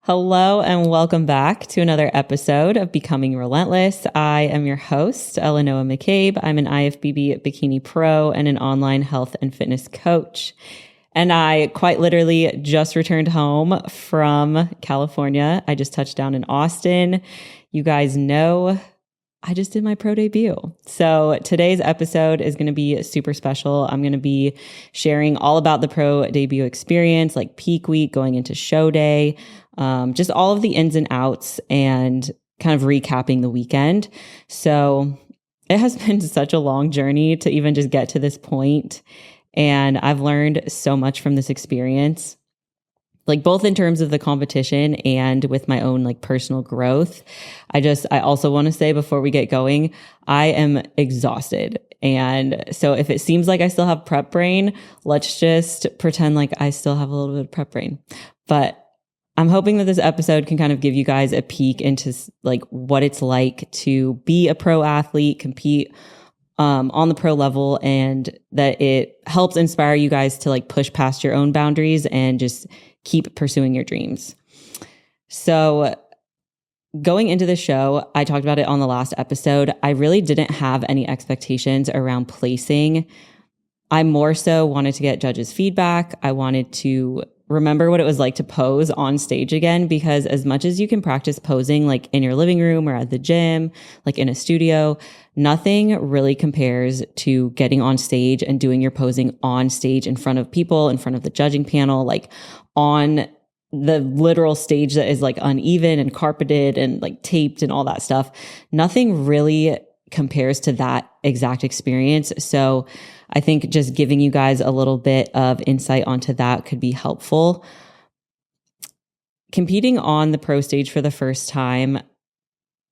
Hello and welcome back to another episode of Becoming Relentless. I am your host, elenoa.mccabe. I'm an IFBB Bikini Pro and an online health and fitness coach. And I quite literally just returned home from California. I just touched down in Austin. You guys know I just did my pro debut. So today's episode is going to be super special. I'm going to be sharing all about the pro debut experience, like peak week, going into show day, just all of the ins and outs and kind of recapping the weekend. So it has been such a long journey to even just get to this point. And I've learned so much from this experience, like both in terms of the competition and with my own like personal growth. I also want to say before we get going, I am exhausted. And so if it seems like I still have prep brain, let's just pretend like I still have a little bit of prep brain. But I'm hoping that this episode can kind of give you guys a peek into like what it's like to be a pro athlete, compete on the pro level, and that it helps inspire you guys to like push past your own boundaries and just keep pursuing your dreams. So going into the show, I talked about it on the last episode. I really didn't have any expectations around placing. I more so wanted to get judges' feedback. I wanted to remember what it was like to pose on stage again, because as much as you can practice posing like in your living room or at the gym, like in a studio, nothing really compares to getting on stage and doing your posing on stage in front of people, in front of the judging panel, like on the literal stage that is like uneven and carpeted and like taped and all that stuff. Nothing really compares to that exact experience. So I think just giving you guys a little bit of insight onto that could be helpful. Competing on the pro stage for the first time,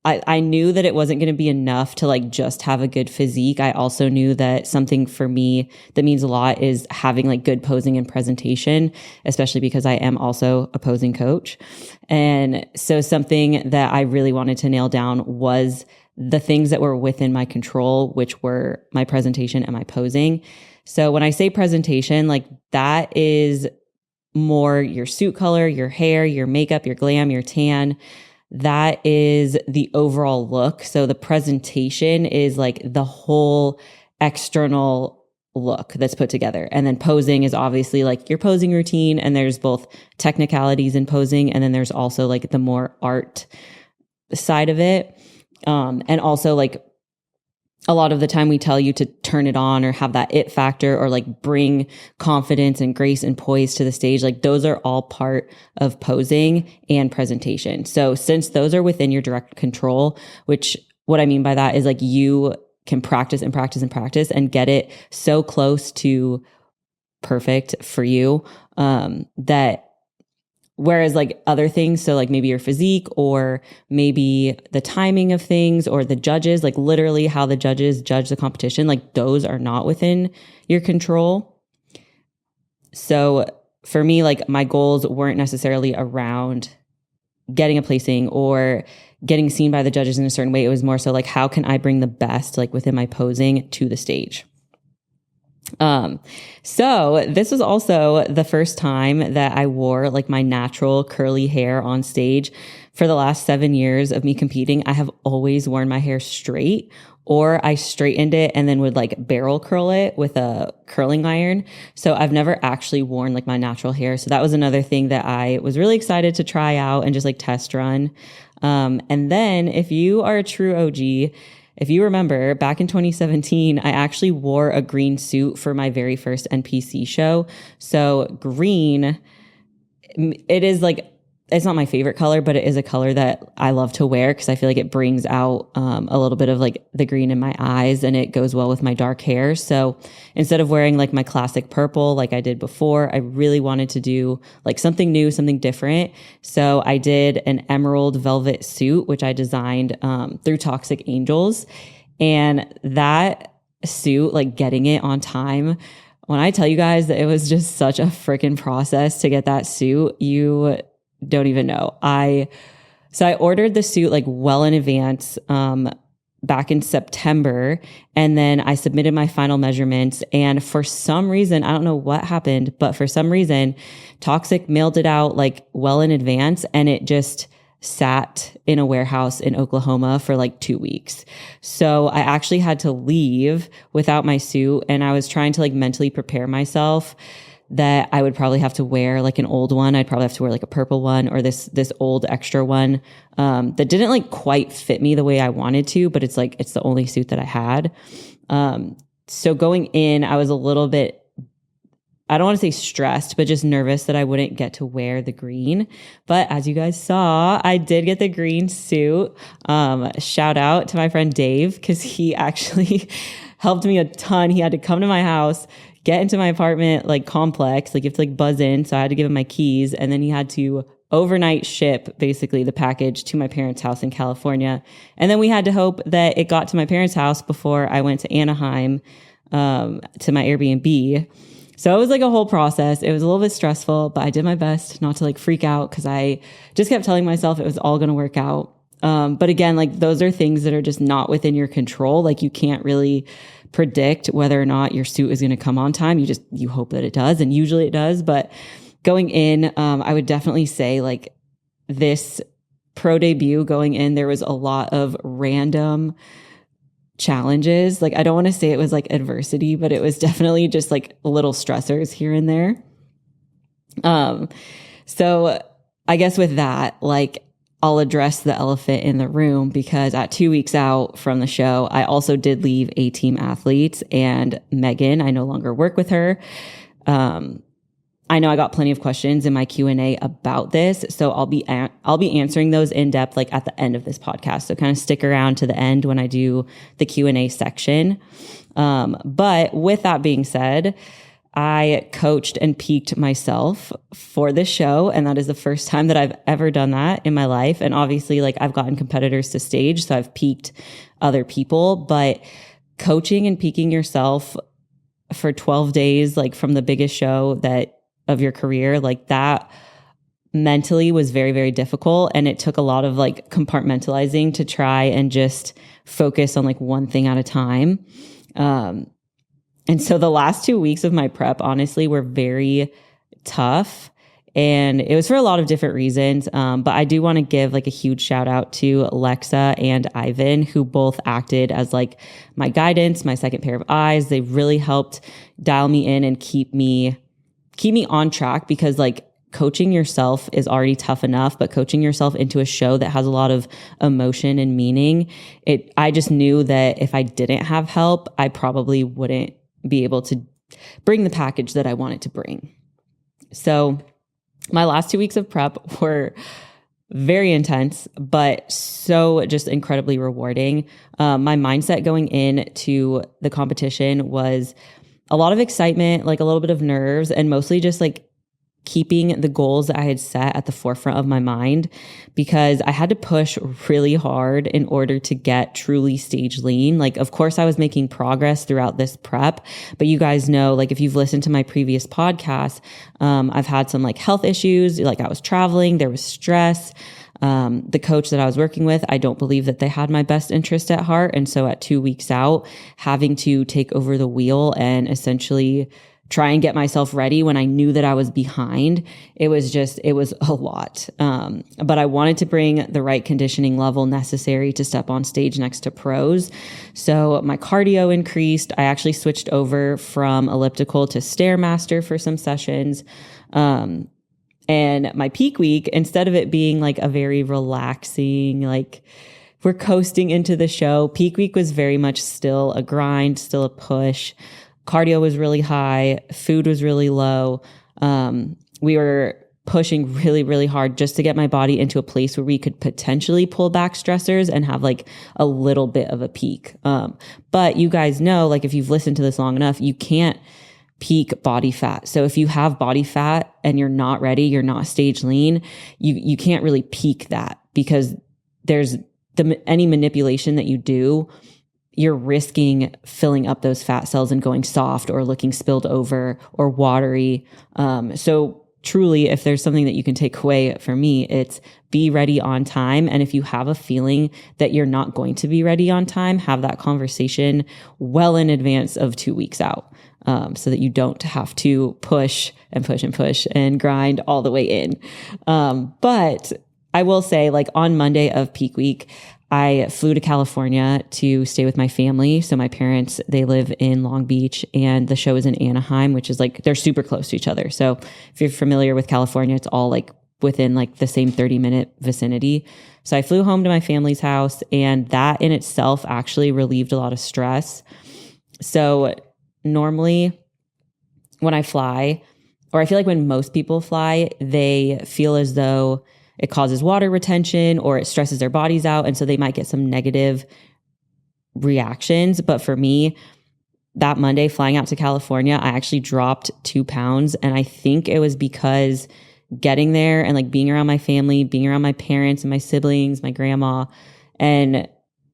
I knew that it wasn't going to be enough to like just have a good physique. I also knew that something for me that means a lot is having like good posing and presentation, especially because I am also a posing coach. And so something that I really wanted to nail down was the things that were within my control, which were my presentation and my posing. So when I say presentation, like that is more your suit color, your hair, your makeup, your glam, your tan. That is the overall look. So the presentation is like the whole external look that's put together. And then posing is obviously like your posing routine. And there's both technicalities in posing. And then there's also like the more art side of it. And also like a lot of the time we tell you to turn it on or have that it factor or like bring confidence and grace and poise to the stage. Like those are all part of posing and presentation. So since those are within your direct control, which what I mean by that is like you can practice and practice and practice and get it so close to perfect for you, that whereas like other things, so like maybe your physique or maybe the timing of things or the judges, like literally how the judges judge the competition, like those are not within your control. So for me, like my goals weren't necessarily around getting a placing or getting seen by the judges in a certain way. It was more so like, how can I bring the best like within my posing to the stage? So this was also the first time that I wore like my natural curly hair on stage. For the last 7 years of me competing, I have always worn my hair straight, or I straightened it and then would like barrel curl it with a curling iron. So I've never actually worn like my natural hair. So that was another thing that I was really excited to try out and just like test run. And then if you are a true OG, if you remember, back in 2017, I actually wore a green suit for my very first NPC show. So green, it is like, it's not my favorite color, but it is a color that I love to wear because I feel like it brings out a little bit of like the green in my eyes, and it goes well with my dark hair. So instead of wearing like my classic purple like I did before, I really wanted to do like something new, something different. So I did an emerald velvet suit, which I designed through Toxic Angels. And that suit, like getting it on time, when I tell you guys that it was just such a freaking process to get that suit, you don't even know. So I ordered the suit like well in advance, back in September. And then I submitted my final measurements. And for some reason, I don't know what happened, but for some reason, Toxic mailed it out like well in advance. And it just sat in a warehouse in Oklahoma for like 2 weeks. So I actually had to leave without my suit. And I was trying to like mentally prepare myself that I would probably have to wear like an old one. I'd probably have to wear like a purple one or this old extra one that didn't like quite fit me the way I wanted to, but it's the only suit that I had. So going in, I was a little bit, I don't want to say stressed, but just nervous that I wouldn't get to wear the green. But as you guys saw, I did get the green suit. Shout out to my friend Dave, because he actually helped me a ton. He had to come to my house, get into my apartment like complex, like you have to like buzz in. So I had to give him my keys, and then he had to overnight ship basically the package to my parents' house in California. And then we had to hope that it got to my parents' house before I went to Anaheim to my Airbnb. So it was like a whole process. It was a little bit stressful, but I did my best not to like freak out, because I just kept telling myself it was all going to work out. But again, like those are things that are just not within your control. Like you can't really predict whether or not your suit is going to come on time. You hope that it does. And usually it does. But going in, I would definitely say like this pro debut going in, there was a lot of random challenges. Like I don't want to say it was like adversity, but it was definitely just like little stressors here and there. So I guess with that, like I'll address the elephant in the room, because at 2 weeks out from the show, I also did leave A Team Athletes, and Megan, I no longer work with her. I know I got plenty of questions in my Q&A about this, so I'll be answering those in depth like at the end of this podcast. So kind of stick around to the end when I do the Q&A section. But with that being said, I coached and peaked myself for this show, and that is the first time that I've ever done that in my life. And obviously, like I've gotten competitors to stage, so I've peaked other people, but coaching and peaking yourself for 12 days, like from the biggest show of your career, like that mentally was very, very difficult. And it took a lot of like compartmentalizing to try and just focus on like one thing at a time. And so the last 2 weeks of my prep, honestly, were very tough. And it was for a lot of different reasons. But I do want to give like a huge shout out to Alexa and Ivan, who both acted as like my guidance, my second pair of eyes. They really helped dial me in and keep me on track, because like coaching yourself is already tough enough, but coaching yourself into a show that has a lot of emotion and meaning, I just knew that if I didn't have help, I probably wouldn't be able to bring the package that I wanted to bring. So my last 2 weeks of prep were very intense, but so just incredibly rewarding. My mindset going into the competition was a lot of excitement, like a little bit of nerves, and mostly just like keeping the goals that I had set at the forefront of my mind, because I had to push really hard in order to get truly stage lean. Like, of course, I was making progress throughout this prep, but you guys know, like if you've listened to my previous podcast, I've had some like health issues, like I was traveling, there was stress. The coach that I was working with, I don't believe that they had my best interest at heart. And so at 2 weeks out, having to take over the wheel and essentially try and get myself ready when I knew that I was behind, it was a lot. But I wanted to bring the right conditioning level necessary to step on stage next to pros. So my cardio increased. I actually switched over from elliptical to Stairmaster for some sessions. And my peak week, instead of it being like a very relaxing, like we're coasting into the show, peak week was very much still a grind, still a push. Cardio was really high. Food was really low. We were pushing really, really hard just to get my body into a place where we could potentially pull back stressors and have like a little bit of a peak. But you guys know, like if you've listened to this long enough, you can't peak body fat. So if you have body fat and you're not ready, you're not stage lean, you can't really peak that, because there's any manipulation that you do, you're risking filling up those fat cells and going soft or looking spilled over or watery. So truly, if there's something that you can take away for me, it's be ready on time. And if you have a feeling that you're not going to be ready on time, have that conversation well in advance of 2 weeks out, so that you don't have to push and push and push and grind all the way in. But I will say, like, on Monday of peak week, I flew to California to stay with my family. So my parents, they live in Long Beach, and the show is in Anaheim, which is like, they're super close to each other. So if you're familiar with California, it's all like within like the same 30-minute vicinity. So I flew home to my family's house, and that in itself actually relieved a lot of stress. So normally when I fly, or I feel like when most people fly, they feel as though it causes water retention or it stresses their bodies out. And so they might get some negative reactions. But for me, that Monday flying out to California, I actually dropped 2 pounds. And I think it was because getting there and like being around my family, being around my parents and my siblings, my grandma, and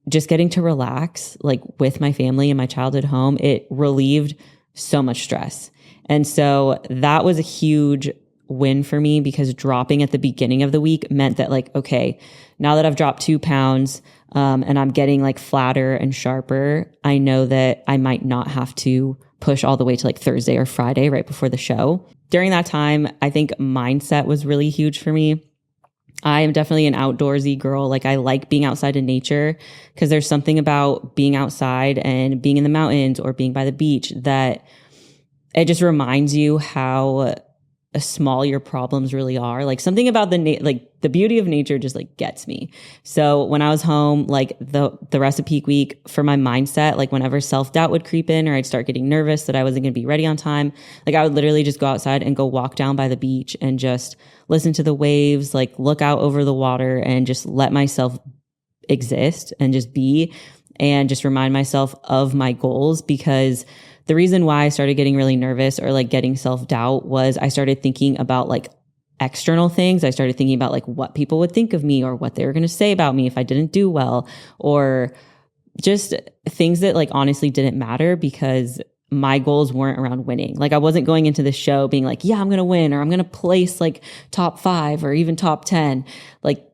just getting to relax like with my family in my childhood home, it relieved so much stress. And so that was a huge win for me, because dropping at the beginning of the week meant that like, okay, now that I've dropped 2 pounds, and I'm getting like flatter and sharper, I know that I might not have to push all the way to like Thursday or Friday right before the show. During that time, I think mindset was really huge for me. I am definitely an outdoorsy girl. Like, I like being outside in nature, because there's something about being outside and being in the mountains or being by the beach that it just reminds you how small your problems really are. Like, something about the beauty of nature just like gets me. So when I was home, like the rest of peak week, for my mindset, like whenever self-doubt would creep in or I'd start getting nervous that I wasn't going to be ready on time, like I would literally just go outside and go walk down by the beach and just listen to the waves, like look out over the water and just let myself exist and just be, and just remind myself of my goals. Because the reason why I started getting really nervous or like getting self-doubt was I started thinking about like external things. I started thinking about like what people would think of me or what they were going to say about me if I didn't do well, or just things that like honestly didn't matter, because my goals weren't around winning. Like, I wasn't going into the show being like, yeah, I'm going to win, or I'm going to place like top 5 or even top 10. Like,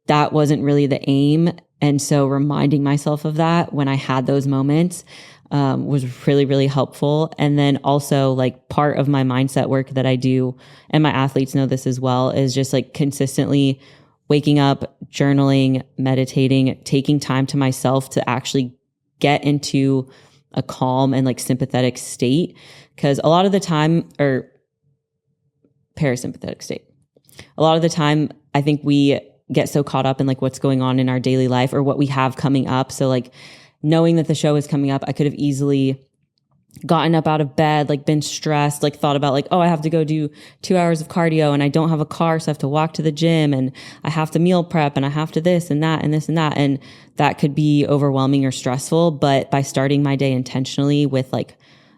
that wasn't really the aim. And so reminding myself of that when I had those moments was really, really helpful. And then also, like, part of my mindset work that I do, and my athletes know this as well, is just like consistently waking up, journaling, meditating, taking time to myself to actually get into a calm and like sympathetic state. Because a lot of the time, or parasympathetic state, a lot of the time, I think we get so caught up in like what's going on in our daily life or what we have coming up. So like, knowing that the show is coming up, I could have easily gotten up out of bed, like been stressed, like thought about like, oh, I have to go do 2 hours of cardio and I don't have a car, so I have to walk to the gym and I have to meal prep and I have to this and that and this and that. And that could be overwhelming or stressful. But by starting my day intentionally with like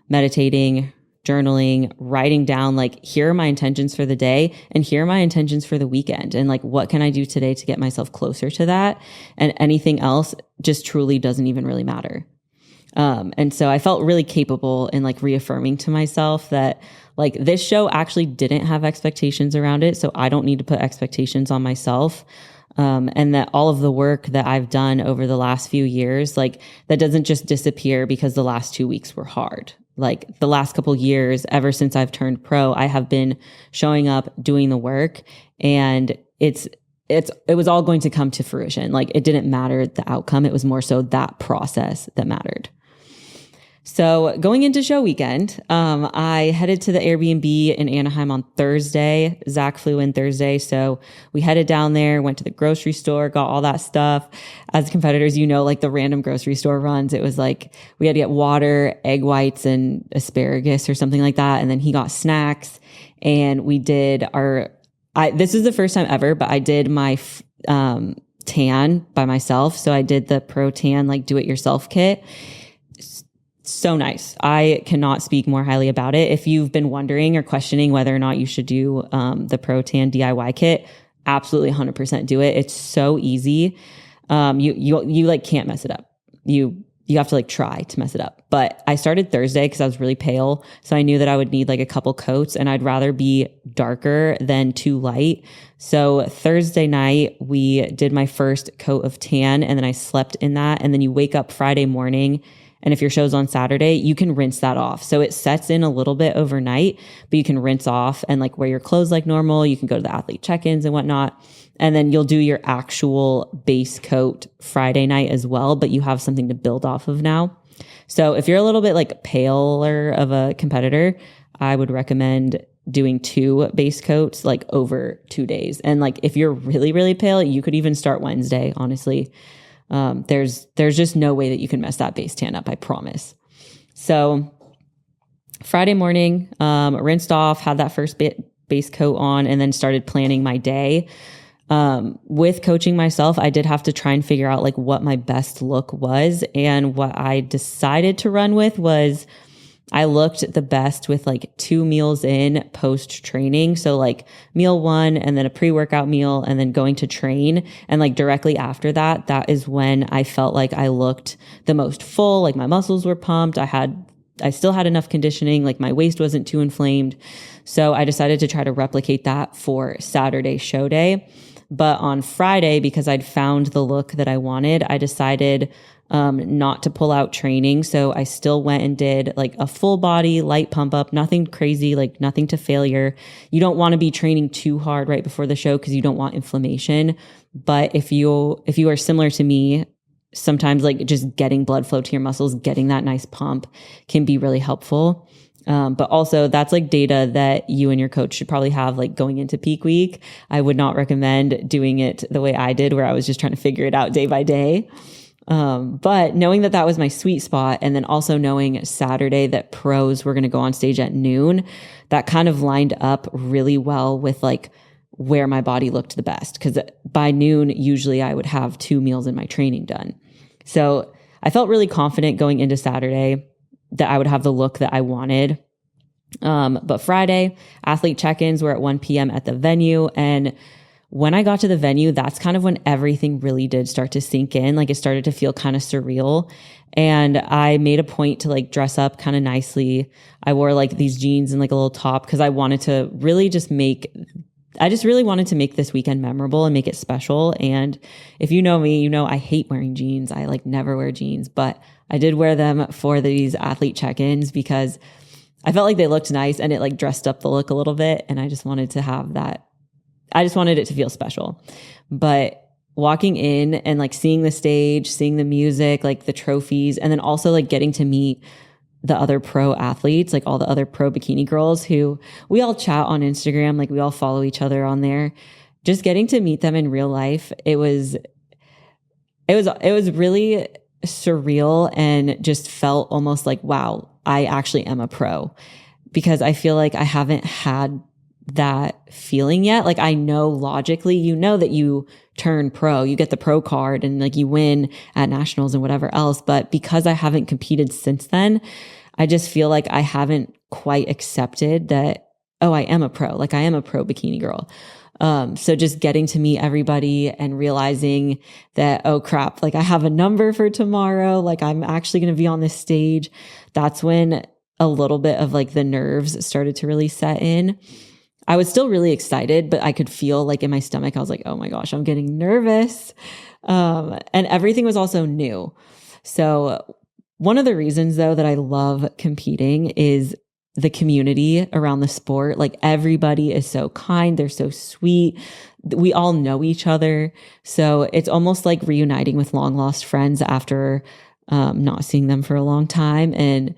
meditating, journaling, writing down, like, here are my intentions for the day and here are my intentions for the weekend. And like, what can I do today to get myself closer to that? And anything else just truly doesn't even really matter. And so I felt really capable in like reaffirming to myself that like this show actually didn't have expectations around it. So I don't need to put expectations on myself. And that all of the work that I've done over the last few years, like, that doesn't just disappear because the last 2 weeks were hard. Like, the last couple years, ever since I've turned pro, I have been showing up, doing the work, and it was all going to come to fruition. Like, it didn't matter the outcome. It was more so that process that mattered. So going into show weekend, I headed to the Airbnb in Anaheim on Thursday. Zach flew in Thursday. So we headed down there, went to the grocery store, got all that stuff. As competitors, you know, like the random grocery store runs, it was like we had to get water, egg whites, and asparagus or something like that. And then he got snacks, and we did this is the first time ever, but I did my tan by myself. So I did the Pro Tan, like, do it yourself kit. So nice. I cannot speak more highly about it. If you've been wondering or questioning whether or not you should do the Pro Tan DIY kit, absolutely 100% do it. It's so easy. You like can't mess it up. you have to like try to mess it up. But I started Thursday because I was really pale. So I knew that I would need like a couple coats, and I'd rather be darker than too light. So Thursday night, we did my first coat of tan, and then I slept in that. And then you wake up Friday morning, and if your show's on Saturday, you can rinse that off. So it sets in a little bit overnight, but you can rinse off and like wear your clothes like normal. You can go to the athlete check-ins and whatnot. And then you'll do your actual base coat Friday night as well, but you have something to build off of now. So if you're a little bit like paler of a competitor, I would recommend doing 2 base coats like over 2 days. And like if you're really, really pale, you could even start Wednesday, honestly. There's just no way that you can mess that base tan up, I promise. So Friday morning, rinsed off, had that first base coat on, and then started planning my day. With coaching myself, I did have to try and figure out like what my best look was. And what I decided to run with was I looked the best with like 2 meals in post training. So like meal 1 and then a pre-workout meal and then going to train. And like directly after that, that is when I felt like I looked the most full, like my muscles were pumped. I still had enough conditioning, like my waist wasn't too inflamed. So I decided to try to replicate that for Saturday show day. But on Friday, because I'd found the look that I wanted, I decided not to pull out training. So I still went and did like a full body light pump up, nothing crazy, like nothing to failure. You don't want to be training too hard right before the show because you don't want inflammation. But if you are similar to me, sometimes like just getting blood flow to your muscles, getting that nice pump can be really helpful. But also that's like data that you and your coach should probably have like going into peak week. I would not recommend doing it the way I did, where I was just trying to figure it out day by day. But knowing that that was my sweet spot, and then also knowing Saturday that pros were going to go on stage at noon, that kind of lined up really well with like where my body looked the best. Cause by noon, usually I would have 2 meals in my training done. So I felt really confident going into Saturday that I would have the look that I wanted. But Friday, athlete check-ins were at 1 p.m. at the venue. And when I got to the venue, that's kind of when everything really did start to sink in. Like it started to feel kind of surreal. And I made a point to like dress up kind of nicely. I wore like these jeans and like a little top because I wanted to really just really wanted to make this weekend memorable and make it special. And if you know me, you know I hate wearing jeans. I like never wear jeans, but I did wear them for these athlete check-ins because I felt like they looked nice and it like dressed up the look a little bit. And I just wanted to have that. I just wanted it to feel special. But walking in and like seeing the stage, seeing the music, like the trophies, and then also like getting to meet the other pro athletes, like all the other pro bikini girls who we all chat on Instagram, like we all follow each other on there. Just getting to meet them in real life, it was really surreal and just felt almost like, wow, I actually am a pro, because I feel like I haven't had that feeling yet. Like I know logically, you know that you turn pro, you get the pro card and like you win at nationals and whatever else. But because I haven't competed since then, I just feel like I haven't quite accepted that, oh, I am a pro. Like I am a pro bikini girl. So just getting to meet everybody and realizing that, oh crap, like I have a number for tomorrow. Like I'm actually going to be on this stage. That's when a little bit of like the nerves started to really set in. I was still really excited, but I could feel like in my stomach, I was like, oh my gosh, I'm getting nervous. And everything was also new. So one of the reasons though that I love competing is the community around the sport. Like everybody is so kind. They're so sweet. We all know each other. So it's almost like reuniting with long lost friends after not seeing them for a long time. And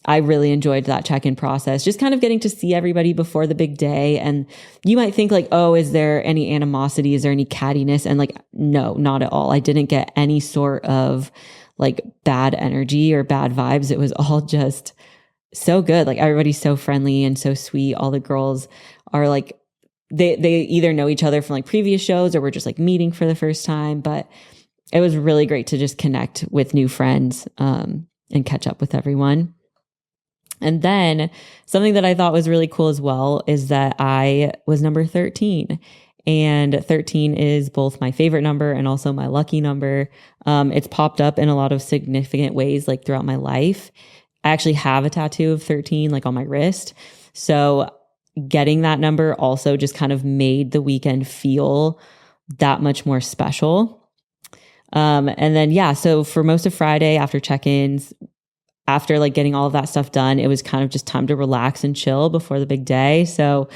I really enjoyed that check-in process, just kind of getting to see everybody before the big day. And you might think like, oh, is there any animosity? Is there any cattiness? And like, no, not at all. I didn't get any sort of like bad energy or bad vibes. It was all just so good. Like everybody's so friendly and so sweet. All the girls are like, they either know each other from like previous shows or we're just like meeting for the first time. But it was really great to just connect with new friends and catch up with everyone. And then something that I thought was really cool as well is that I was number 13. And 13 is both my favorite number and also my lucky number. It's popped up in a lot of significant ways, like throughout my life. I actually have a tattoo of 13, like on my wrist. So getting that number also just kind of made the weekend feel that much more special. And then, yeah, so for most of Friday after check-ins, after like getting all of that stuff done, it was kind of just time to relax and chill before the big day. So,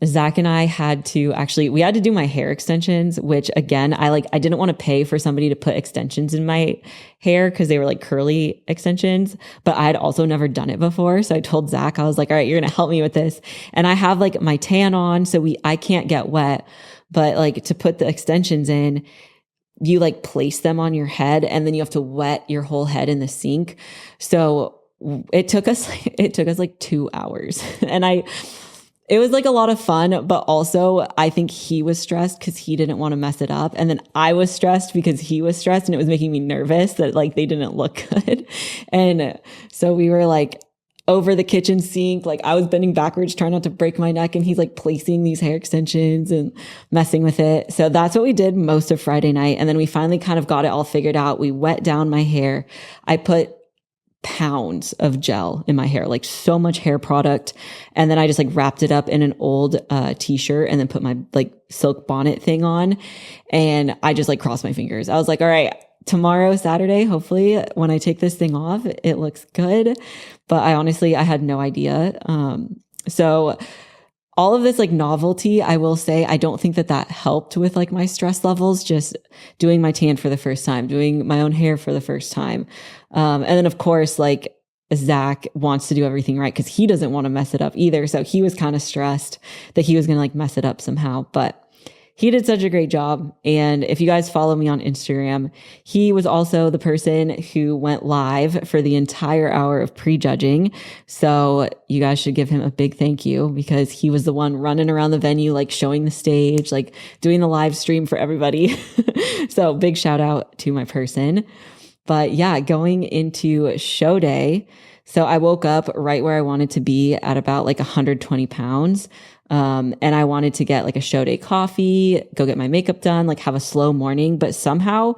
Zach and I we had to do my hair extensions, which again, I didn't want to pay for somebody to put extensions in my hair because they were like curly extensions, but I had also never done it before. So I told Zach, I was like, all right, you're going to help me with this. And I have like my tan on, so I can't get wet, but like to put the extensions in, you like place them on your head and then you have to wet your whole head in the sink. So it took us like 2 hours and it was like a lot of fun, but also I think he was stressed because he didn't want to mess it up. And then I was stressed because he was stressed and it was making me nervous that like they didn't look good. And so we were like over the kitchen sink, like I was bending backwards trying not to break my neck and he's like placing these hair extensions and messing with it. So that's what we did most of Friday night. And then we finally kind of got it all figured out. We wet down my hair. I put pounds of gel in my hair, like so much hair product. And then I just like wrapped it up in an old t-shirt and then put my like silk bonnet thing on. And I just like crossed my fingers. I was like, all right, tomorrow, Saturday, hopefully when I take this thing off, it looks good. But I had no idea. So all of this like novelty, I will say, I don't think that helped with like my stress levels, just doing my tan for the first time, doing my own hair for the first time. And then of course, like Zach wants to do everything right because he doesn't want to mess it up either. So he was kind of stressed that he was going to like mess it up somehow, but he did such a great job. And if you guys follow me on Instagram, he was also the person who went live for the entire hour of prejudging. So you guys should give him a big thank you because he was the one running around the venue, like showing the stage, like doing the live stream for everybody. So big shout out to my person. But yeah, going into show day. So I woke up right where I wanted to be at about like 120 pounds. And I wanted to get like a show day coffee, go get my makeup done, like have a slow morning. But somehow,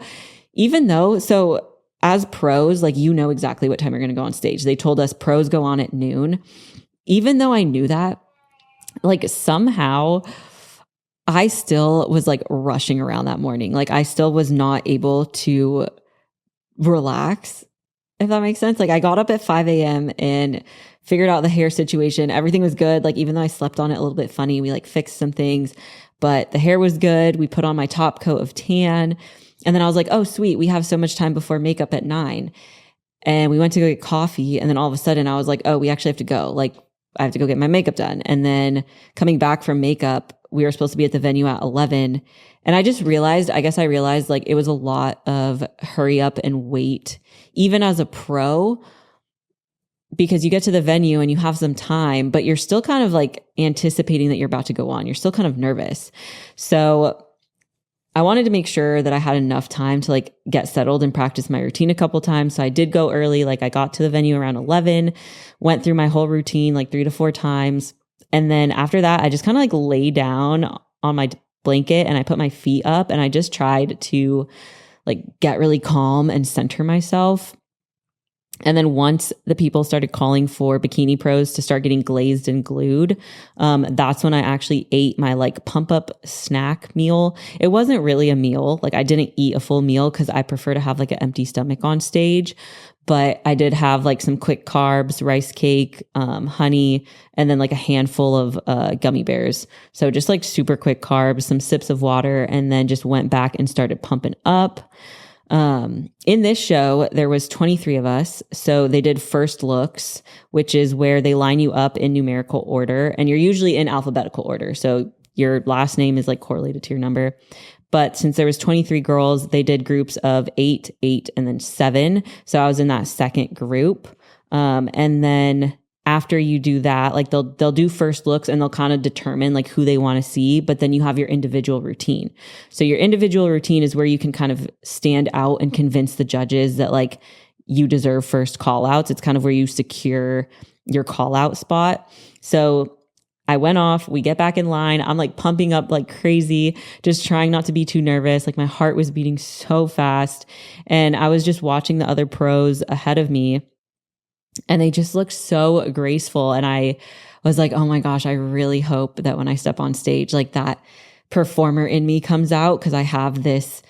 so as pros, like, you know exactly what time you're going to go on stage. They told us pros go on at noon. Even though I knew that, like somehow I still was like rushing around that morning. Like I still was not able to relax, if that makes sense. Like I got up at 5 a.m. and figured out the hair situation. Everything was good. Like even though I slept on it a little bit funny, we like fixed some things, but the hair was good. We put on my top coat of tan. And then I was like, oh, sweet. We have so much time before makeup at 9. And we went to go get coffee. And then all of a sudden I was like, oh, we actually have to go. Like I have to go get my makeup done. And then coming back from makeup, we were supposed to be at the venue at 11. And I realized like it was a lot of hurry up and wait, even as a pro, because you get to the venue and you have some time, but you're still kind of like anticipating that you're about to go on. You're still kind of nervous. So I wanted to make sure that I had enough time to like get settled and practice my routine a couple times. So I did go early. Like I got to the venue around 11, went through my whole routine like 3 to 4 times. And then after that, I just kind of like lay down on my blanket and I put my feet up and I just tried to like get really calm and center myself. And then once the people started calling for bikini pros to start getting glazed and glued, that's when I actually ate my like pump up snack meal. It wasn't really a meal. Like I didn't eat a full meal because I prefer to have like an empty stomach on stage. But I did have like some quick carbs, rice cake, honey, and then like a handful of gummy bears. So just like super quick carbs, some sips of water, and then just went back and started pumping up. In this show, there was 23 of us. So they did first looks, which is where they line you up in numerical order, and you're usually in alphabetical order. So your last name is like correlated to your number. But since there was 23 girls, they did groups of 8, 8, and then 7. So I was in that second group. And then after you do that, like they'll do first looks and they'll kind of determine like who they want to see, but then you have your individual routine. So your individual routine is where you can kind of stand out and convince the judges that like you deserve first call outs. It's kind of where you secure your call out spot. So I went off, we get back in line. I'm like pumping up like crazy, just trying not to be too nervous. Like my heart was beating so fast. And I was just watching the other pros ahead of me and they just looked so graceful. And I was like, oh my gosh, I really hope that when I step on stage, like that performer in me comes out, because I have this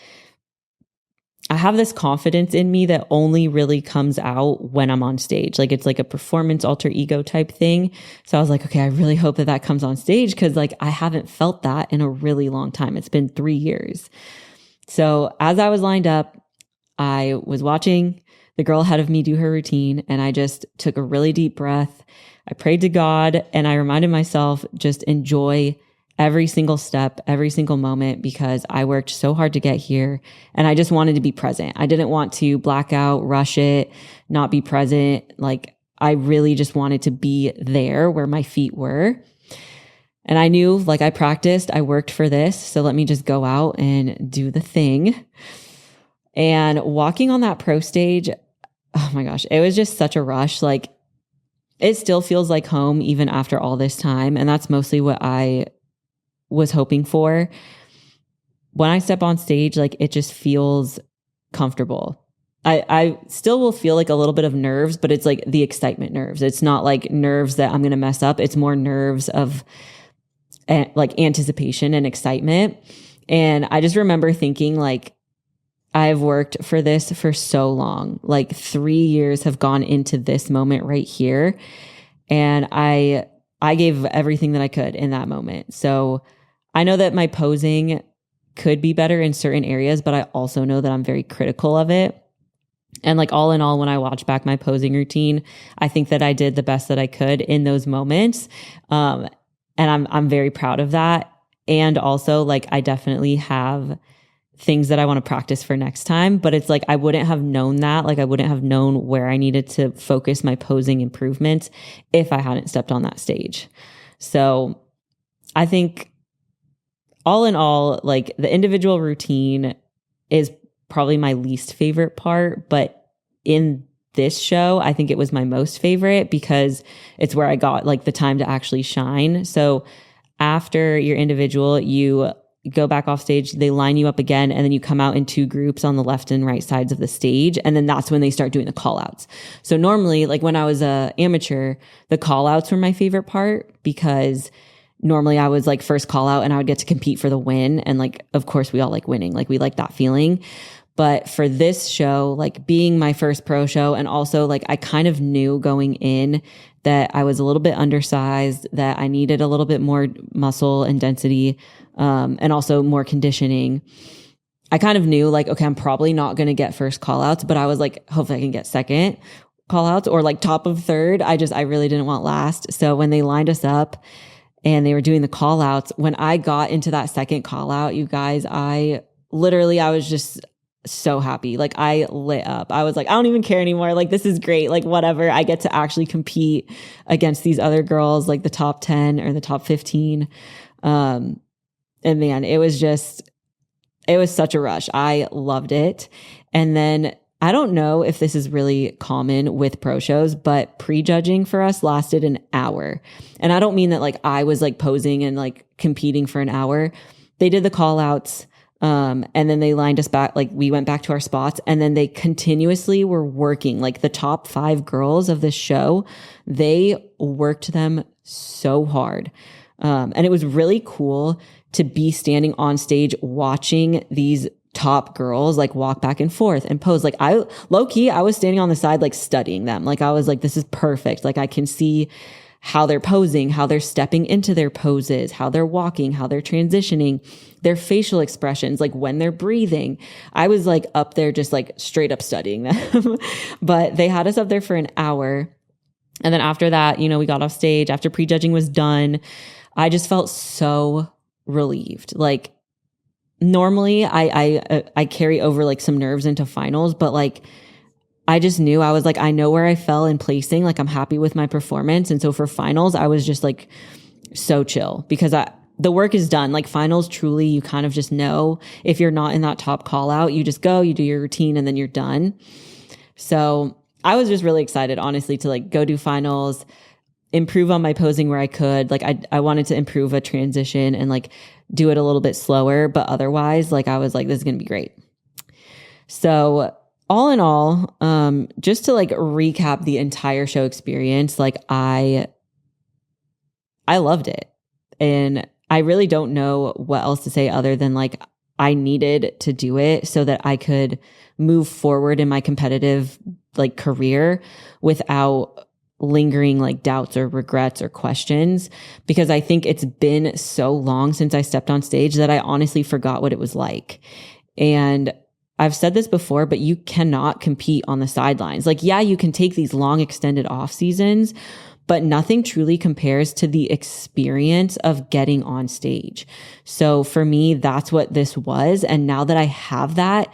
confidence in me that only really comes out when I'm on stage. Like it's like a performance alter ego type thing. So I was like, okay, I really hope that comes on stage, because like I haven't felt that in a really long time. It's been 3 years. So as I was lined up, I was watching the girl ahead of me do her routine, and I just took a really deep breath. I prayed to God, and I reminded myself, just enjoy every single step, every single moment, because I worked so hard to get here and I just wanted to be present. I didn't want to black out, rush it, not be present. Like I really just wanted to be there where my feet were. And I knew, like I practiced, I worked for this. So let me just go out and do the thing. And walking on that pro stage, oh my gosh, it was just such a rush. Like it still feels like home even after all this time. And that's mostly what I was hoping for. When I step on stage, like it just feels comfortable. I still will feel like a little bit of nerves, but it's like the excitement nerves. It's not like nerves that I'm going to mess up. It's more nerves of like anticipation and excitement. And I just remember thinking like, I've worked for this for so long. Like 3 years have gone into this moment right here. And I gave everything that I could in that moment. So I know that my posing could be better in certain areas, but I also know that I'm very critical of it. And like all in all, when I watch back my posing routine, I think that I did the best that I could in those moments. And I'm very proud of that. And also like I definitely have things that I want to practice for next time, but it's like I wouldn't have known that. Like I wouldn't have known where I needed to focus my posing improvements if I hadn't stepped on that stage. So I think all in all, like the individual routine is probably my least favorite part, but in this show, I think it was my most favorite because it's where I got like the time to actually shine. So after your individual, you go back off stage, they line you up again, and then you come out in 2 groups on the left and right sides of the stage. And then that's when they start doing the call outs. So normally, like when I was a amateur, the call outs were my favorite part because normally I was like first call out and I would get to compete for the win. And like, of course we all like winning. Like we like that feeling. But for this show, like being my first pro show, and also like I kind of knew going in that I was a little bit undersized, that I needed a little bit more muscle and density, and also more conditioning. I kind of knew like, okay, I'm probably not going to get first call outs, but I was like, hopefully I can get second call outs or like top of third. I really didn't want last. So when they lined us up and they were doing the call outs, when I got into that second call out, you guys, I was just so happy. Like I lit up. I was like, I don't even care anymore. Like, this is great. Like whatever. I get to actually compete against these other girls, like the top 10 or the top 15. And man, it was such a rush. I loved it. And then I don't know if this is really common with pro shows, but prejudging for us lasted an hour. And I don't mean that like I was like posing and like competing for an hour. They did the call outs. And then they lined us back, like we went back to our spots, and then they continuously were working like the top 5 girls of this show. They worked them so hard. And it was really cool to be standing on stage watching these top girls like walk back and forth and pose. Like I was standing on the side, like studying them. Like I was like, this is perfect. Like I can see how they're posing, how they're stepping into their poses, how they're walking, how they're transitioning, their facial expressions, like when they're breathing. I was like up there just like straight up studying them. But they had us up there for an hour. And then after that, we got off stage. After prejudging was done, I just felt so relieved. Like normally I carry over like some nerves into finals, but like I just knew, I was like, I know where I fell in placing. Like I'm happy with my performance. And so for finals, I was just like so chill because the work is done. Like finals, truly, you kind of just know if you're not in that top call out, you just go, you do your routine, and then you're done. So I was just really excited, honestly, to like go do finals. improve on my posing where I could. Like I wanted to improve a transition and like do it a little bit slower, but otherwise, like I was like, this is going to be great. So all in all, just to like recap the entire show experience, like I loved it. And I really don't know what else to say other than like, I needed to do it so that I could move forward in my competitive like career without lingering like doubts or regrets or questions, because I think it's been so long since I stepped on stage that I honestly forgot what it was like. And I've said this before, but you cannot compete on the sidelines. Like, yeah, you can take these long extended off seasons, but nothing truly compares to the experience of getting on stage. So for me, that's what this was. And now that I have that,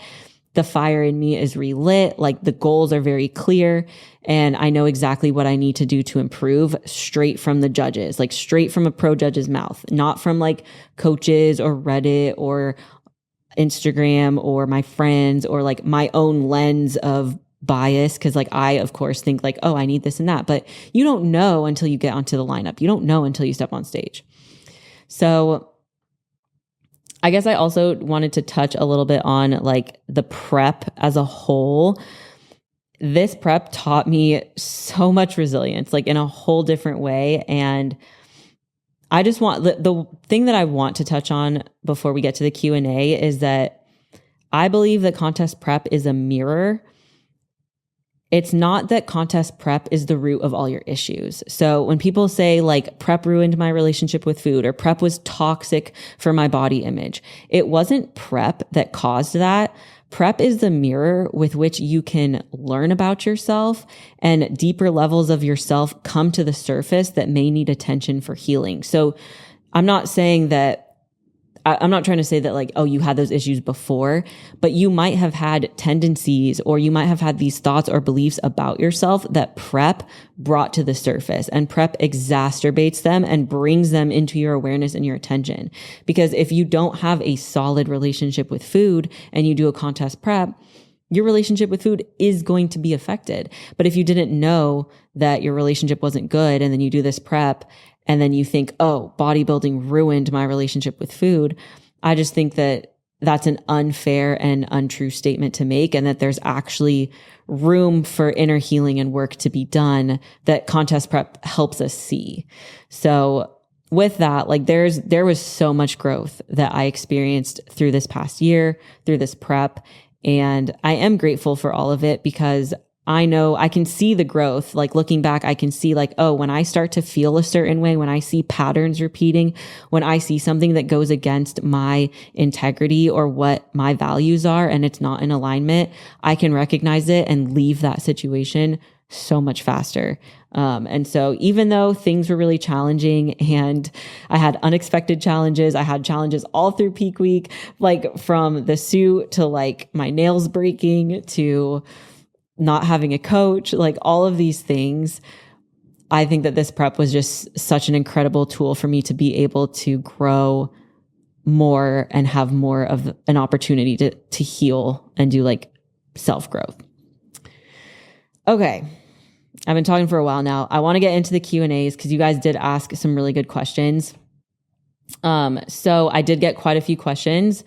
the fire in me is relit. Like the goals are very clear and I know exactly what I need to do to improve straight from the judges, like straight from a pro judge's mouth, not from like coaches or Reddit or Instagram or my friends or like my own lens of bias. Cause like I, of course, think like, oh, I need this and that, but you don't know until you get onto the lineup. You don't know until you step on stage. So I guess I also wanted to touch a little bit on like the prep as a whole. This prep taught me so much resilience, like in a whole different way. And I just want the thing that I want to touch on before we get to the Q&A is that I believe that contest prep is a mirror. It's not that contest prep is the root of all your issues. So when people say like prep ruined my relationship with food or prep was toxic for my body image, it wasn't prep that caused that. Prep is the mirror with which you can learn about yourself and deeper levels of yourself come to the surface that may need attention for healing. So I'm not saying that I'm not trying to say that like, oh, you had those issues before, but you might have had tendencies or you might have had these thoughts or beliefs about yourself that prep brought to the surface, and prep exacerbates them and brings them into your awareness and your attention. Because if you don't have a solid relationship with food and you do a contest prep, your relationship with food is going to be affected. But if you didn't know that your relationship wasn't good and then you do this prep and then you think, oh, bodybuilding ruined my relationship with food, I just think that that's an unfair and untrue statement to make, and that there's actually room for inner healing and work to be done that contest prep helps us see. So with that, like there was so much growth that I experienced through this past year, through this prep, and I am grateful for all of it because I know I can see the growth. Like looking back, I can see like, oh, when I start to feel a certain way, when I see patterns repeating, when I see something that goes against my integrity or what my values are and it's not in alignment, I can recognize it and leave that situation so much faster. And so even though things were really challenging and I had unexpected challenges, I had challenges all through peak week, like from the suit to like my nails breaking to not having a coach, like all of these things, I think that this prep was just such an incredible tool for me to be able to grow more and have more of an opportunity to heal and do like self-growth. Okay. I've been talking for a while now. I want to get into the Q&As because you guys did ask some really good questions. So I did get quite a few questions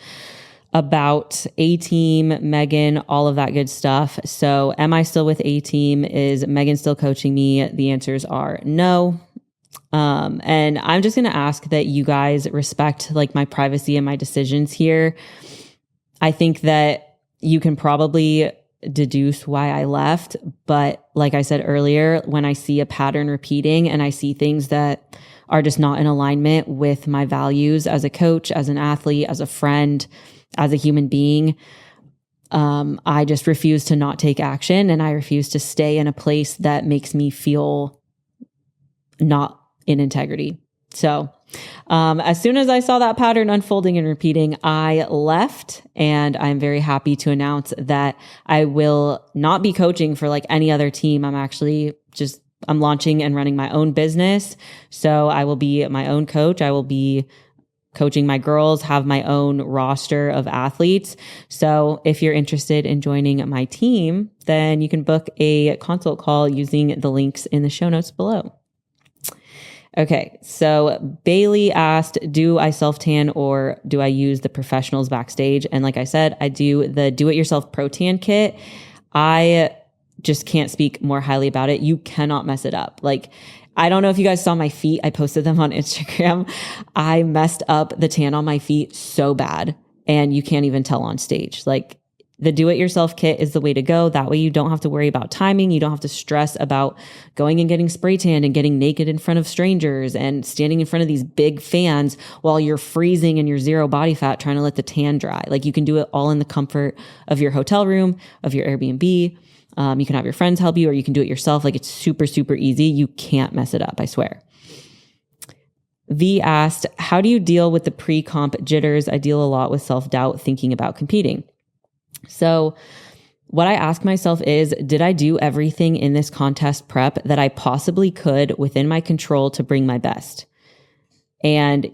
about A-Team, Megan, all of that good stuff. So am I still with A-Team? Is Megan still coaching me? The answers are no. And I'm just going to ask that you guys respect like my privacy and my decisions here. I think that you can probably deduce why I left. But like I said earlier, when I see a pattern repeating and I see things that are just not in alignment with my values as a coach, as an athlete, as a friend, as a human being, I just refuse to not take action, and I refuse to stay in a place that makes me feel not in integrity. So as soon as I saw that pattern unfolding and repeating, I left, and I'm very happy to announce that I will not be coaching for like any other team. I'm launching and running my own business. So I will be my own coach. I will be coaching my girls, have my own roster of athletes. So if you're interested in joining my team, then you can book a consult call using the links in the show notes below. Okay, so Bailey asked, do I self-tan or do I use the professionals backstage? And like I said, I do the do-it-yourself pro tan kit. I just can't speak more highly about it. You cannot mess it up. Like, I don't know if you guys saw my feet. I posted them on Instagram. I messed up the tan on my feet so bad, and you can't even tell on stage. Like, the do-it-yourself kit is the way to go. That way you don't have to worry about timing. You don't have to stress about going and getting spray tanned and getting naked in front of strangers and standing in front of these big fans while you're freezing and you're zero body fat trying to let the tan dry. Like, you can do it all in the comfort of your hotel room, of your Airbnb. You can have your friends help you, or you can do it yourself. Like, it's super, super easy. You can't mess it up, I swear. V asked, how do you deal with the pre-comp jitters? I deal a lot with self-doubt thinking about competing. So what I ask myself is, did I do everything in this contest prep that I possibly could within my control to bring my best? And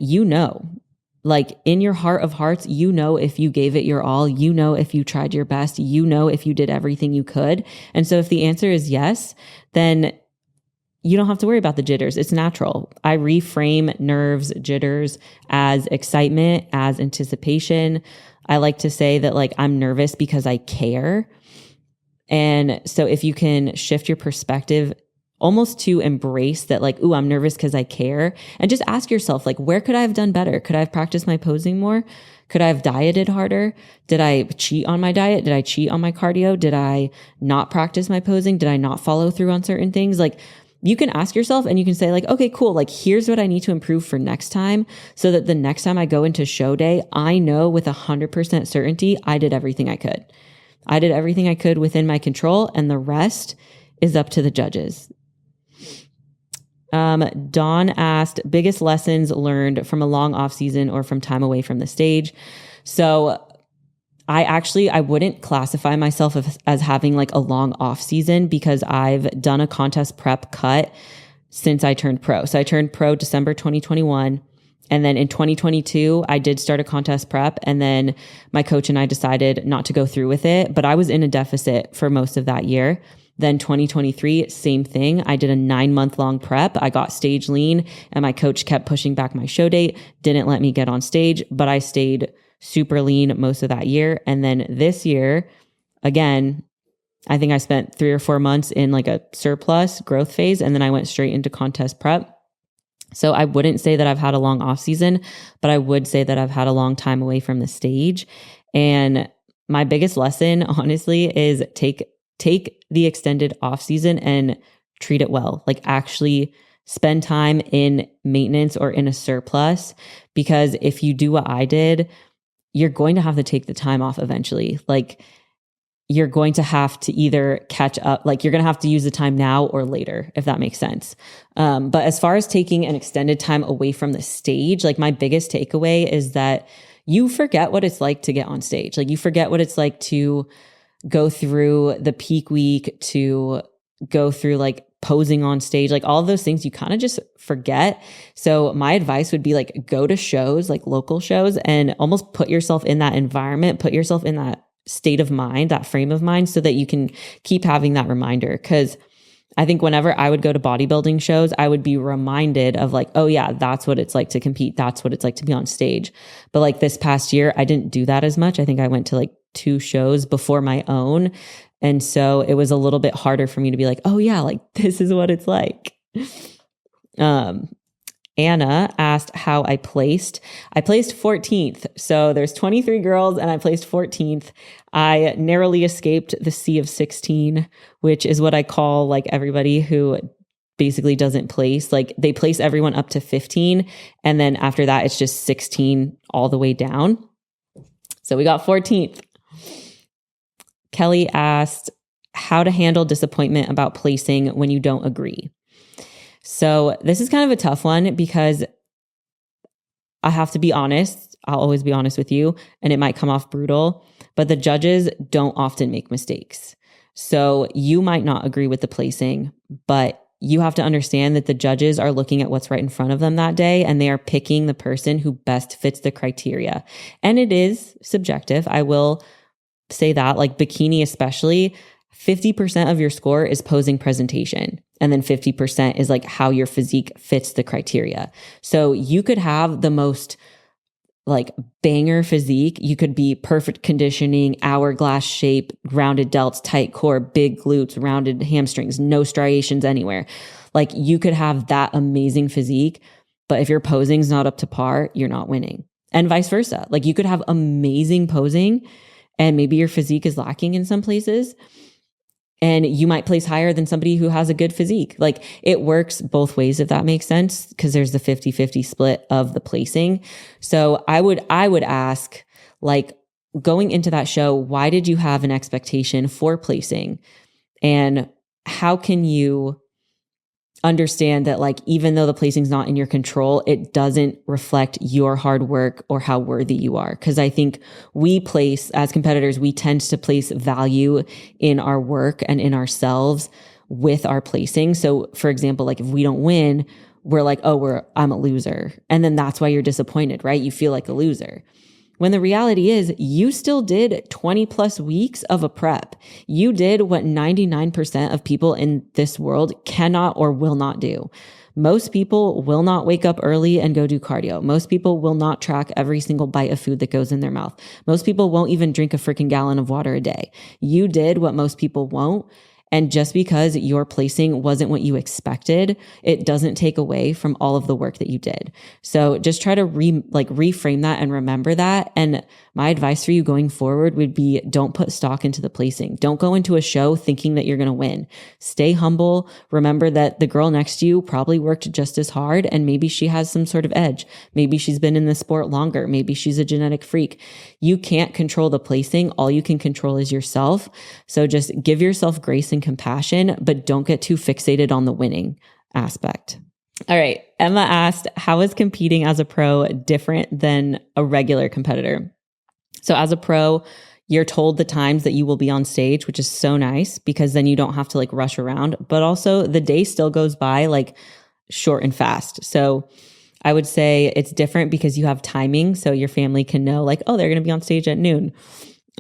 like, in your heart of hearts, if you gave it your all, if you tried your best, if you did everything you could. And so if the answer is yes, then you don't have to worry about the jitters. It's natural. I reframe nerves, jitters as excitement, as anticipation. I like to say that, like, I'm nervous because I care. And so if you can shift your perspective almost to embrace that, like, ooh, I'm nervous because I care, and just ask yourself, like, where could I have done better? Could I have practiced my posing more? Could I have dieted harder? Did I cheat on my diet? Did I cheat on my cardio? Did I not practice my posing? Did I not follow through on certain things? Like, you can ask yourself and you can say, like, okay, cool. Like, here's what I need to improve for next time, so that the next time I go into show day, I know with 100% certainty, I did everything I could. I did everything I could within my control, and the rest is up to the judges. Dawn asked, biggest lessons learned from a long off season or from time away from the stage. So I wouldn't classify myself as having like a long off season, because I've done a contest prep cut since I turned pro. So I turned pro December 2021. And then in 2022, I did start a contest prep, and then my coach and I decided not to go through with it, but I was in a deficit for most of that year. Then 2023, same thing. I did a 9-month long prep. I got stage lean, and my coach kept pushing back my show date, didn't let me get on stage, but I stayed super lean most of that year. And then this year, again, I think I spent 3 or 4 months in like a surplus growth phase, and then I went straight into contest prep. So I wouldn't say that I've had a long off season, but I would say that I've had a long time away from the stage. And my biggest lesson, honestly, is take the extended off season and treat it well. Like, actually spend time in maintenance or in a surplus, because if you do what I did, you're going to have to take the time off eventually. Like, you're going to have to either catch up, like you're going to have to use the time now or later, if that makes sense. But as far as taking an extended time away from the stage, like my biggest takeaway is that you forget what it's like to get on stage. Like, you forget what it's like to go through the peak week, to go through like posing on stage, like all of those things you kind of just forget. So my advice would be like, go to shows, like local shows, and almost put yourself in that environment, put yourself in that state of mind, that frame of mind, so that you can keep having that reminder. Because I think whenever I would go to bodybuilding shows, I would be reminded of like, oh yeah, that's what it's like to compete. That's what it's like to be on stage. But like this past year, I didn't do that as much. I think I went to like 2 shows before my own. And so it was a little bit harder for me to be like, oh yeah, like this is what it's like. Anna asked how I placed. I placed 14th. So there's 23 girls and I placed 14th. I narrowly escaped the sea of 16, which is what I call like everybody who basically doesn't place. Like, they place everyone up to 15. And then after that, it's just 16 all the way down. So we got 14th. Kelly asked how to handle disappointment about placing when you don't agree. So this is kind of a tough one, because I have to be honest. I'll always be honest with you, and it might come off brutal, but the judges don't often make mistakes. So you might not agree with the placing, but you have to understand that the judges are looking at what's right in front of them that day, and they are picking the person who best fits the criteria. And it is subjective. I will say that, like bikini especially, 50% of your score is posing presentation. And then 50% is like how your physique fits the criteria. So you could have the most like banger physique. You could be perfect conditioning, hourglass shape, rounded delts, tight core, big glutes, rounded hamstrings, no striations anywhere. Like you could have that amazing physique, but if your posing's not up to par, you're not winning. And vice versa. Like you could have amazing posing and maybe your physique is lacking in some places, and you might place higher than somebody who has a good physique. Like it works both ways, if that makes sense, because there's the 50-50 split of the placing. So I would ask, like, going into that show, why did you have an expectation for placing? And how can you understand that, like, even though the placing's not in your control, it doesn't reflect your hard work or how worthy you are? Because I think we place, as competitors, we tend to place value in our work and in ourselves with our placing. So for example, like if we don't win, we're like, oh, I'm a loser. And then that's why you're disappointed, right? You feel like a loser. When the reality is you still did 20 plus weeks of a prep. You did what 99% of people in this world cannot or will not do. Most people will not wake up early and go do cardio. Most people will not track every single bite of food that goes in their mouth. Most people won't even drink a freaking gallon of water a day. You did what most people won't. And just because your placing wasn't what you expected, it doesn't take away from all of the work that you did. So just try to reframe that and remember that. And my advice for you going forward would be, don't put stock into the placing. Don't go into a show thinking that you're going to win. Stay humble. Remember that the girl next to you probably worked just as hard, and maybe she has some sort of edge. Maybe she's been in the sport longer. Maybe she's a genetic freak. You can't control the placing. All you can control is yourself. So just give yourself grace and compassion, but don't get too fixated on the winning aspect. All right. Emma asked, how is competing as a pro different than a regular competitor? So as a pro, you're told the times that you will be on stage, which is so nice because then you don't have to like rush around, but also the day still goes by like short and fast. So I would say it's different because you have timing. So your family can know like, oh, they're going to be on stage at noon.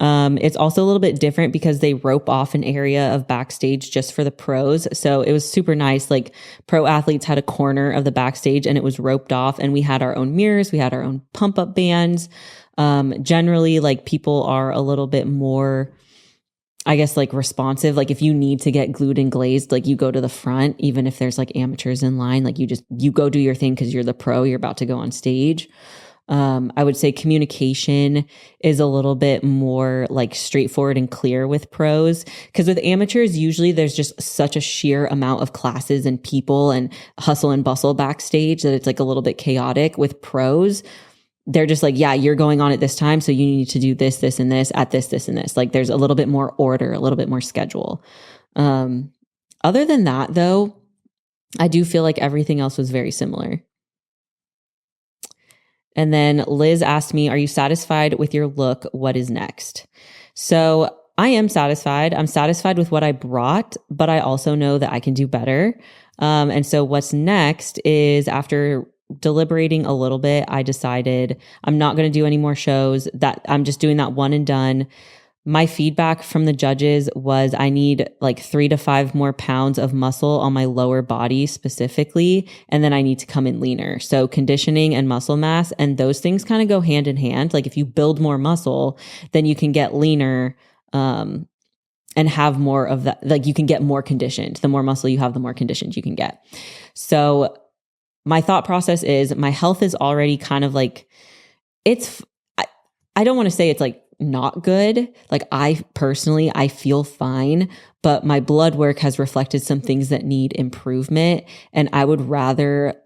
It's also a little bit different because they rope off an area of backstage just for the pros. So it was super nice. Like pro athletes had a corner of the backstage and it was roped off, and we had our own mirrors. We had our own pump up bands. Generally, like people are a little bit more, I guess, like responsive. Like if you need to get glued and glazed, like you go to the front, even if there's like amateurs in line, like you go do your thing because you're the pro, you're about to go on stage. I would say communication is a little bit more like straightforward and clear with pros, because with amateurs, usually there's just such a sheer amount of classes and people and hustle and bustle backstage that it's like a little bit chaotic. With pros, they're just like, yeah, you're going on at this time, so you need to do this, this, and this at this, and this. Like there's a little bit more order, a little bit more schedule. Other than that, though, I do feel like everything else was very similar. And then Liz asked me, are you satisfied with your look? What is next? So I am satisfied. I'm satisfied with what I brought, but I also know that I can do better. And so what's next is, after deliberating a little bit, I decided I'm not going to do any more shows, that I'm just doing that one and done. My feedback from the judges was I need like 3 to 5 more pounds of muscle on my lower body specifically, and then I need to come in leaner. So conditioning and muscle mass, and those things kind of go hand in hand. Like if you build more muscle, then you can get leaner and have more of that. Like you can get more conditioned. The more muscle you have, the more conditioned you can get. So my thought process is, my health is already kind of like, I don't want to say it's like not good. Like I feel fine, but my blood work has reflected some things that need improvement. And I would rather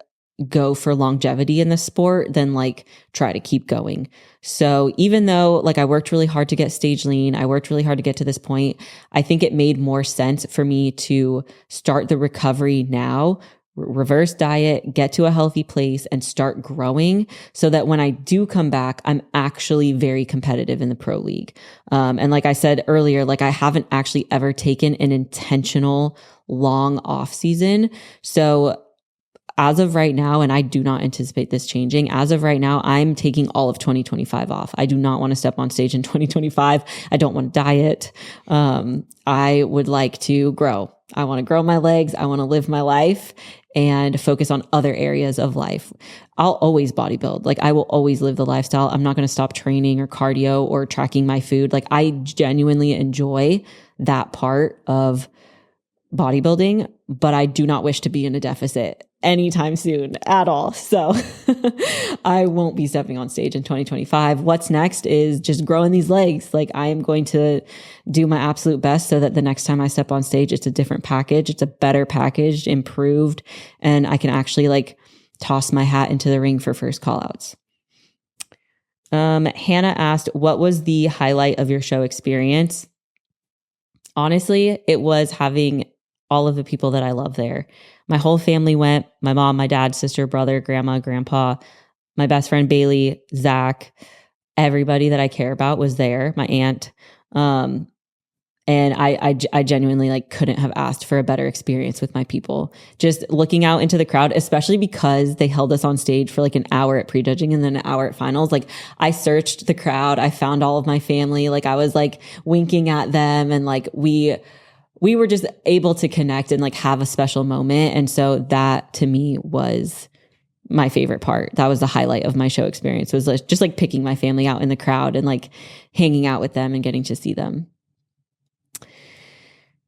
go for longevity in the sport than like try to keep going. So even though like I worked really hard to get stage lean, I worked really hard to get to this point, I think it made more sense for me to start the recovery now, reverse diet, get to a healthy place, and start growing so that when I do come back, I'm actually very competitive in the pro league. And like I said earlier, like I haven't actually ever taken an intentional long off season. So as of right now, and I do not anticipate this changing, as of right now, I'm taking all of 2025 off. I do not want to step on stage in 2025. I don't want to diet. I would like to grow. I want to grow my legs. I want to live my life and focus on other areas of life. I'll always bodybuild. Like, I will always live the lifestyle. I'm not going to stop training or cardio or tracking my food. Like, I genuinely enjoy that part of bodybuilding, but I do not wish to be in a deficit anytime soon at all. So I won't be stepping on stage in 2025. What's next is just growing these legs. Like, I am going to do my absolute best so that the next time I step on stage, it's a different package. It's a better package, improved, and I can actually like toss my hat into the ring for first call outs. Hannah asked, what was the highlight of your show experience? Honestly, it was having all of the people that I love there. My whole family went, my mom, my dad, sister, brother, grandma, grandpa, my best friend, Bailey, Zach, everybody that I care about was there, my aunt. And I genuinely like couldn't have asked for a better experience with my people. Just looking out into the crowd, especially because they held us on stage for like an hour at prejudging and then an hour at finals. Like, I searched the crowd. I found all of my family. Like, I was like winking at them, and like we were just able to connect and like have a special moment. And so that to me was my favorite part. That was the highlight of my show experience, was just like picking my family out in the crowd and like hanging out with them and getting to see them.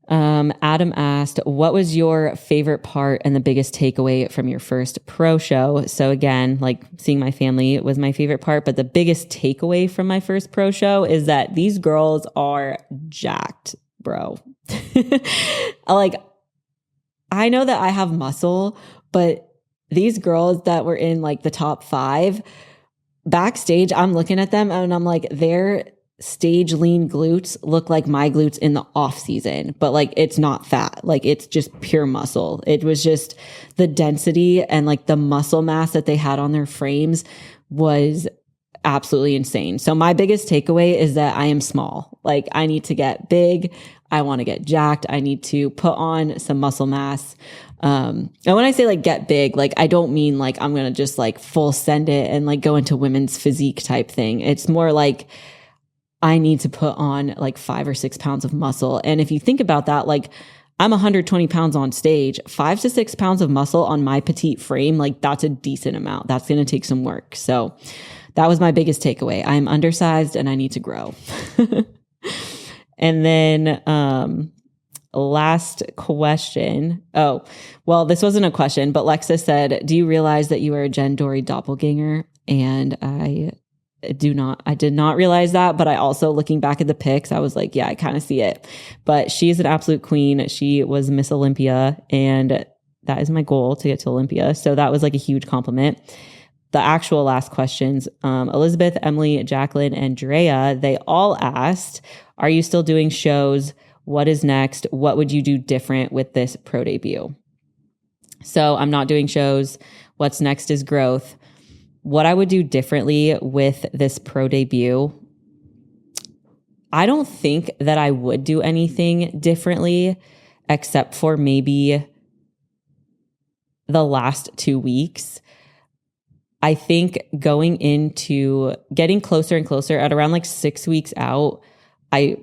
Adam asked, what was your favorite part and the biggest takeaway from your first pro show? So again, like, seeing my family was my favorite part, but the biggest takeaway from my first pro show is that these girls are jacked, bro. Like, I know that I have muscle, but these girls that were in like the top 5 backstage, I'm looking at them and I'm like, their stage lean glutes look like my glutes in the off season, but like, it's not fat. Like, it's just pure muscle. It was just the density and like the muscle mass that they had on their frames was absolutely insane. So my biggest takeaway is that I am small. Like, I need to get big. I want to get jacked. I need to put on some muscle mass. And when I say like get big, like, I don't mean like I'm going to just like full send it and like go into women's physique type thing. It's more like I need to put on like 5 or 6 pounds of muscle. And if you think about that, like, I'm 120 pounds on stage, 5 to 6 pounds of muscle on my petite frame. Like, that's a decent amount. That's going to take some work. So that was my biggest takeaway. I'm undersized and I need to grow. And then, last question. Oh, well, this wasn't a question, but Lexa said, do you realize that you are a Jen Dory doppelganger? And I did not realize that, but I also, looking back at the pics, I was like, yeah, I kind of see it. But she is an absolute queen. She was Miss Olympia, and that is my goal, to get to Olympia. So that was like a huge compliment. The actual last questions, Elizabeth, Emily, Jacqueline, and Drea, they all asked, are you still doing shows? What is next? What would you do different with this pro debut? So I'm not doing shows. What's next is growth. What I would do differently with this pro debut, I don't think that I would do anything differently, except for maybe the last 2 weeks. I think going into getting closer and closer at around like 6 weeks out, I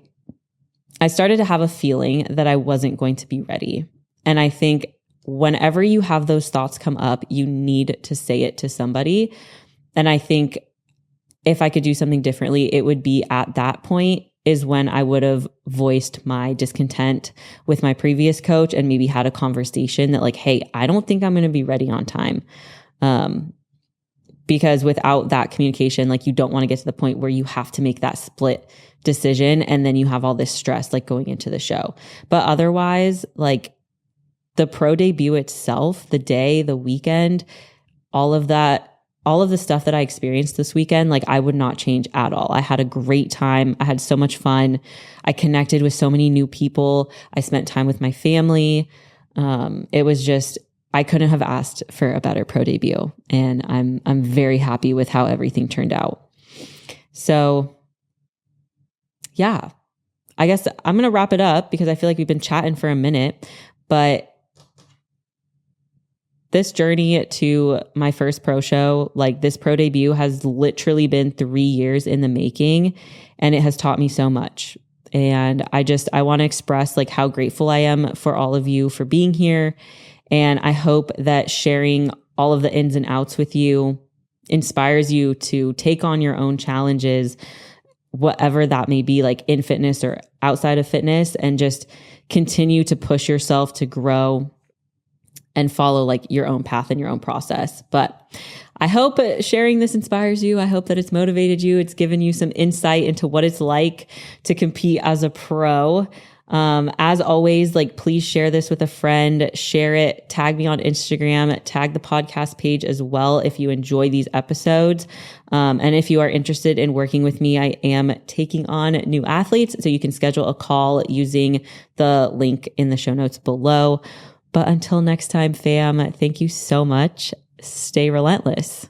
started to have a feeling that I wasn't going to be ready. And I think whenever you have those thoughts come up, you need to say it to somebody. And I think if I could do something differently, it would be at that point is when I would have voiced my discontent with my previous coach and maybe had a conversation that like, hey, I don't think I'm going to be ready on time. Because without that communication, like, you don't want to get to the point where you have to make that split decision and then you have all this stress like going into the show. But otherwise, like, the pro debut itself, the day, the weekend, all of that, all of the stuff that I experienced this weekend, like, I would not change at all. I had a great time. I had so much fun. I connected with so many new people. I spent time with my family. It was just, I couldn't have asked for a better pro debut, and I'm very happy with how everything turned out. So yeah, I guess I'm going to wrap it up because I feel like we've been chatting for a minute, but this journey to my first pro show, like this pro debut has literally been 3 years in the making, and it has taught me so much. And I want to express like how grateful I am for all of you for being here. And I hope that sharing all of the ins and outs with you inspires you to take on your own challenges, whatever that may be, like in fitness or outside of fitness, and just continue to push yourself to grow and follow like your own path and your own process. But I hope sharing this inspires you. I hope that it's motivated you. It's given you some insight into what it's like to compete as a pro. As always, like, please share this with a friend, share it, tag me on Instagram, tag the podcast page as well if you enjoy these episodes. And if you are interested in working with me, I am taking on new athletes. So you can schedule a call using the link in the show notes below. But until next time, fam, thank you so much. Stay relentless.